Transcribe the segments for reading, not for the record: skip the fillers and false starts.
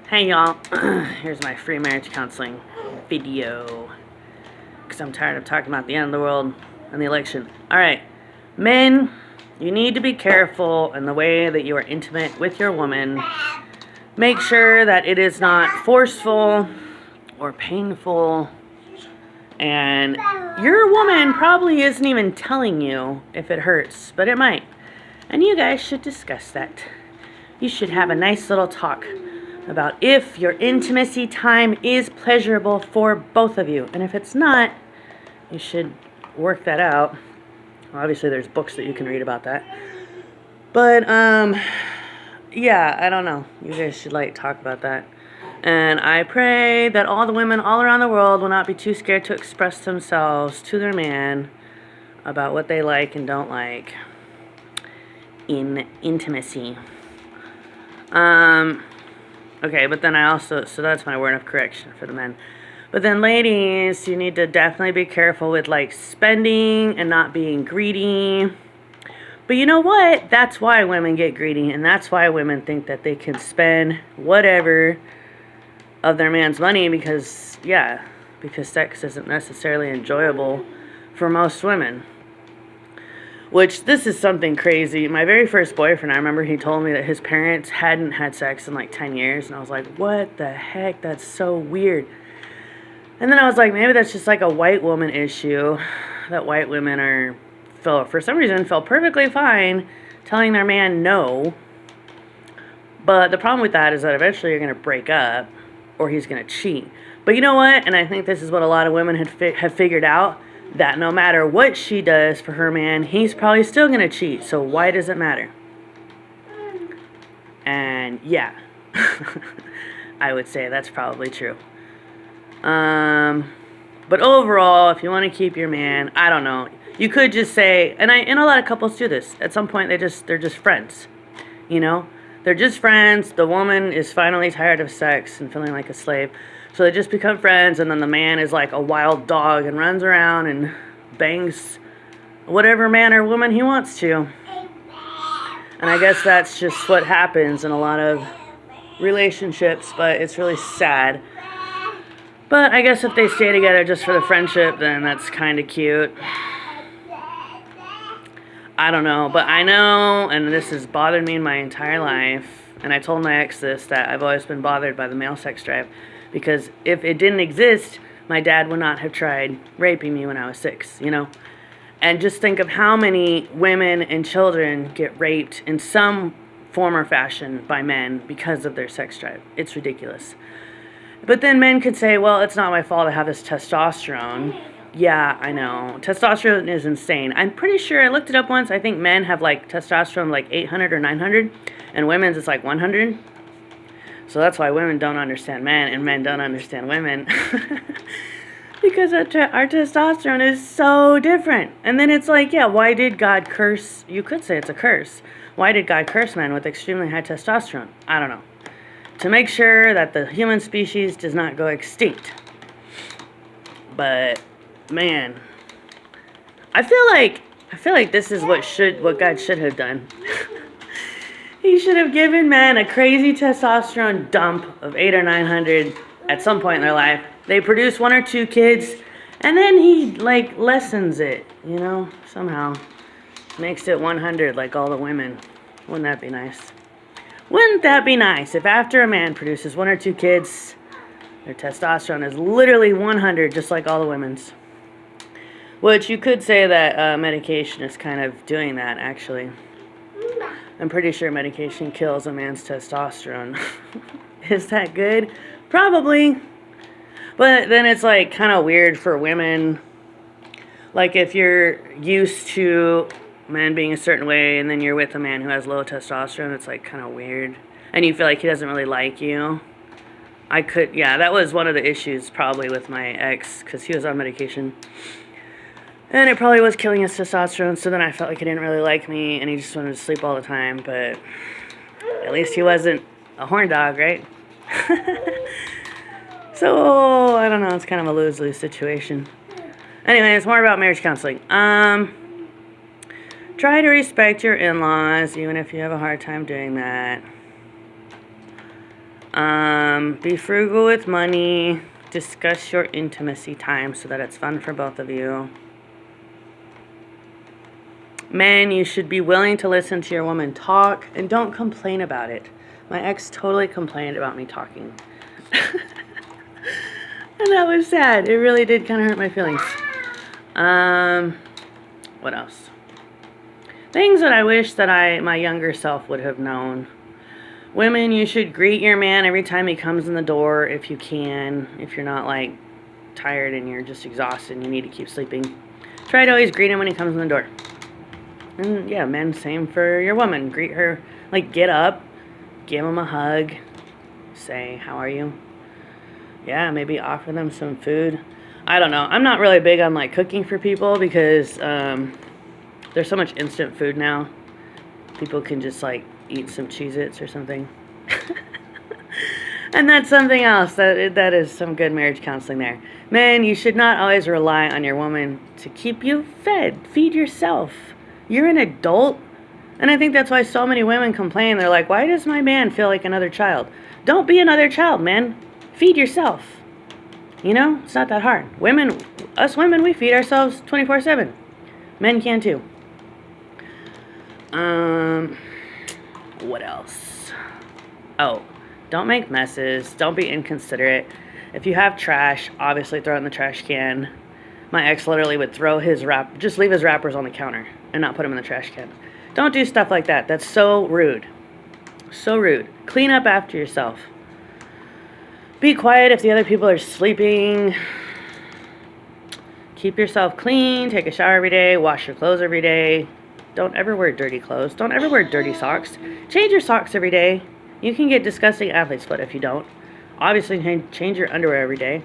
Hey y'all, here's my free marriage counseling video, because I'm tired of talking about the end of the world and the election. Alright, men, you need to be careful in the way that you are intimate with your woman. Make sure that it is not forceful or painful, and your woman probably isn't even telling you if it hurts, but it might. And you guys should discuss that. You should have a nice little talk about if your intimacy time is pleasurable for both of you. And if it's not, you should work that out. Obviously, there's books that you can read about that. But, yeah, I don't know. You guys should, talk about that. And I pray that all the women all around the world will not be too scared to express themselves to their man about what they like and don't like in intimacy. Okay, but then I also, so that's my word of correction for the men. But then ladies, you need to definitely be careful with spending and not being greedy. But you know what? That's why women get greedy, and that's why women think that they can spend whatever of their man's money because sex isn't necessarily enjoyable for most women. Which, this is something crazy. My very first boyfriend, I remember he told me that his parents hadn't had sex in 10 years. And I was like, what the heck? That's so weird. And then I was like, maybe that's just a white woman issue. That white women for some reason, feel perfectly fine telling their man no. But the problem with that is that eventually you're going to break up or he's going to cheat. But you know what? And I think this is what a lot of women have figured out. That no matter what she does for her man, he's probably still going to cheat. So why does it matter? And yeah, I would say that's probably true. But overall, if you want to keep your man, I don't know. You could just say, and a lot of couples do this. At some point, they're just friends. You know? They're just friends. The woman is finally tired of sex and feeling like a slave. So they just become friends, and then the man is like a wild dog and runs around and bangs whatever man or woman he wants to. And I guess that's just what happens in a lot of relationships, but it's really sad. But I guess if they stay together just for the friendship, then that's kind of cute. I don't know, but I know, and this has bothered me my entire life, and I told my ex this, that I've always been bothered by the male sex drive. Because if it didn't exist, my dad would not have tried raping me when I was 6, you know? And just think of how many women and children get raped in some form or fashion by men because of their sex drive. It's ridiculous. But then men could say, well, it's not my fault to have this testosterone. Yeah, I know. Testosterone is insane. I'm pretty sure, I looked it up once, I think men have testosterone 800 or 900, and women's it's 100. So that's why women don't understand men, and men don't understand women. Because our testosterone is so different. And then it's why did God curse? You could say it's a curse. Why did God curse men with extremely high testosterone? I don't know. To make sure that the human species does not go extinct. But, man, I feel like this is what God should have done. He should have given men a crazy testosterone dump of 800 or 900 at some point in their life. They produce 1 or 2 kids, and then he lessens it, somehow makes it 100 like all the women. Wouldn't that be nice? Wouldn't that be nice if after a man produces 1 or 2 kids, their testosterone is literally 100 just like all the women's? Which you could say that medication is kind of doing that, actually. I'm pretty sure medication kills a man's testosterone. Is that good? Probably. But then it's kind of weird for women. If you're used to men being a certain way and then you're with a man who has low testosterone, it's kind of weird. And you feel like he doesn't really like you. That was one of the issues probably with my ex, because he was on medication. And it probably was killing his testosterone, so then I felt like he didn't really like me, and he just wanted to sleep all the time, but at least he wasn't a horn dog, right? So, I don't know, it's kind of a lose-lose situation. Anyway, it's more about marriage counseling. Try to respect your in-laws, even if you have a hard time doing that. Be frugal with money. Discuss your intimacy time so that it's fun for both of you. Men, you should be willing to listen to your woman talk and don't complain about it. My ex totally complained about me talking. And that was sad. It really did kind of hurt my feelings. What else? Things that I wish that my younger self would have known. Women, you should greet your man every time he comes in the door if you can. If you're not like tired and you're just exhausted and you need to keep sleeping. Try to always greet him when he comes in the door. And yeah, men, same for your woman. Greet her, like get up, give him a hug, say, how are you? Yeah, maybe offer them some food. I don't know. I'm not really big on like cooking for people because there's so much instant food now. People can just like eat some Cheez-Its or something. And that's something else. That is some good marriage counseling there. Men, you should not always rely on your woman to keep you fed. Feed yourself. You're an adult. And I think that's why so many women complain. They're like, why does my man feel like another child? Don't be another child, man. Feed yourself. You know, it's not that hard. Us women, we feed ourselves 24/7. Men can too. What else? Oh, don't make messes. Don't be inconsiderate. If you have trash, obviously throw it in the trash can. My ex literally would throw just leave his wrappers on the counter and not put them in the trash can. Don't do stuff like that. That's so rude. So rude. Clean up after yourself. Be quiet if the other people are sleeping. Keep yourself clean. Take a shower every day. Wash your clothes every day. Don't ever wear dirty clothes. Don't ever wear dirty socks. Change your socks every day. You can get disgusting athlete's foot if you don't. Obviously, change your underwear every day.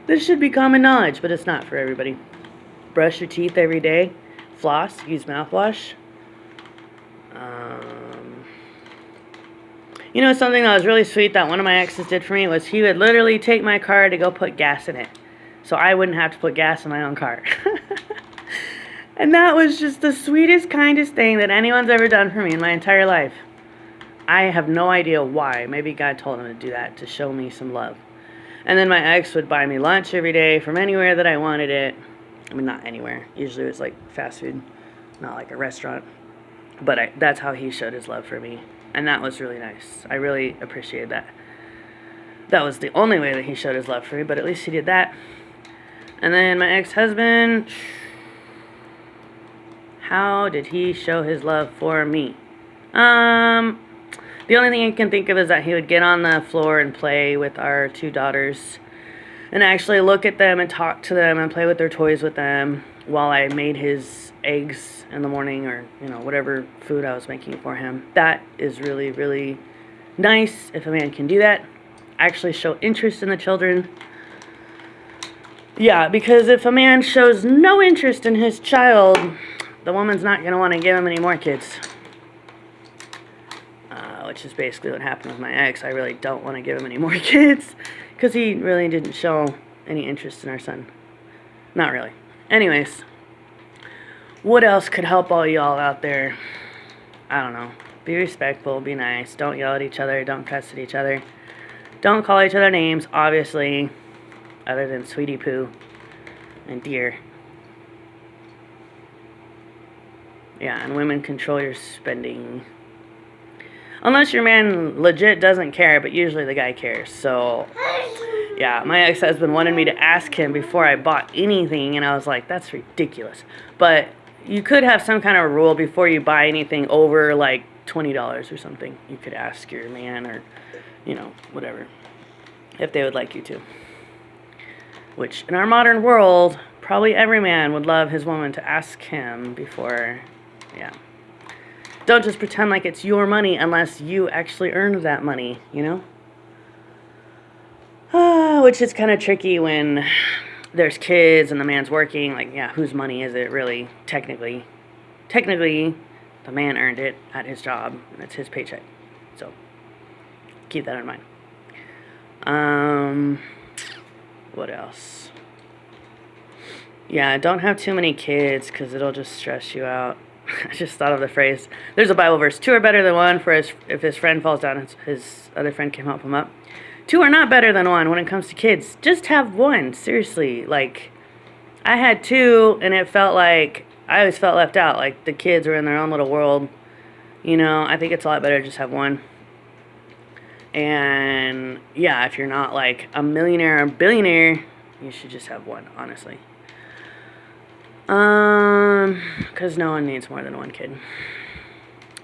This should be common knowledge, but it's not for everybody. Brush your teeth every day. Floss. Use mouthwash. You know, something that was really sweet that one of my exes did for me was he would literally take my car to go put gas in it. So I wouldn't have to put gas in my own car. And that was just the sweetest, kindest thing that anyone's ever done for me in my entire life. I have no idea why. Maybe God told him to do that to show me some love. And then my ex would buy me lunch every day from anywhere that I wanted it. I mean, not anywhere. Usually it was like fast food, not like a restaurant. But that's how he showed his love for me. And that was really nice. I really appreciated that. That was the only way that he showed his love for me, but at least he did that. And then my ex-husband, how did he show his love for me? The only thing I can think of is that he would get on the floor and play with our two daughters and actually look at them and talk to them and play with their toys with them while I made his eggs in the morning or, you know, whatever food I was making for him. That is really, really nice if a man can do that. Actually show interest in the children. Yeah, because if a man shows no interest in his child, the woman's not going to want to give him any more kids. Which is basically what happened with my ex. I really don't want to give him any more kids because he really didn't show any interest in our son. Not really. Anyways, what else could help all y'all out there? I don't know. Be respectful. Be nice. Don't yell at each other. Don't cuss at each other. Don't call each other names, obviously, other than Sweetie Poo and Dear. Yeah, and women, control your spending. Unless your man legit doesn't care, but usually the guy cares. So, yeah, my ex-husband wanted me to ask him before I bought anything, and I was like, that's ridiculous. But you could have some kind of rule before you buy anything over, like, $20 or something. You could ask your man or, you know, whatever, if they would like you to. Which, in our modern world, probably every man would love his woman to ask him before, yeah. Don't just pretend like it's your money unless you actually earned that money, you know? Which is kind of tricky when there's kids and the man's working. Like, yeah, whose money is it really? Technically, the man earned it at his job, and it's his paycheck. So, keep that in mind. What else? Yeah, don't have too many kids because it'll just stress you out. I just thought of the phrase. There's a Bible verse. 2 are better than 1, for if his friend falls down, his other friend can help him up. 2 are not better than 1 when it comes to kids. Just have 1. Seriously. Like, I had 2, and it felt like I always felt left out. Like, the kids were in their own little world. You know, I think it's a lot better to just have 1. And, yeah, if you're not, like, a millionaire or a billionaire, you should just have 1, honestly. Because no one needs more than 1 kid.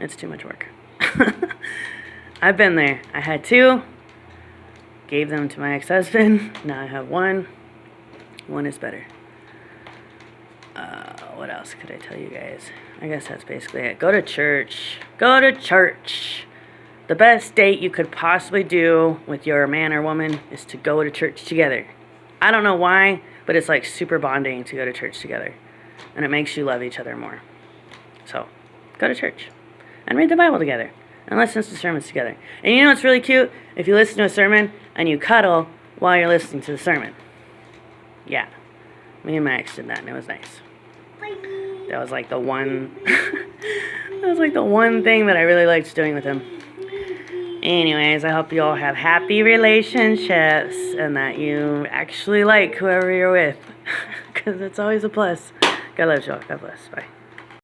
It's too much work. I've been there. I had 2. Gave them to my ex-husband. Now I have 1. 1 is better. What else could I tell you guys? I guess that's basically it. Go to church. Go to church. The best date you could possibly do with your man or woman is to go to church together. I don't know why, but it's like super bonding to go to church together. And it makes you love each other more. So, go to church. And read the Bible together. And listen to sermons together. And you know what's really cute? If you listen to a sermon and you cuddle while you're listening to the sermon. Yeah. Me and my ex did that, and it was nice. That was like the one that was like the one thing that I really liked doing with him. Anyways, I hope you all have happy relationships and that you actually like whoever you're with. Because it's always a plus. God loves you all. God bless. Bye.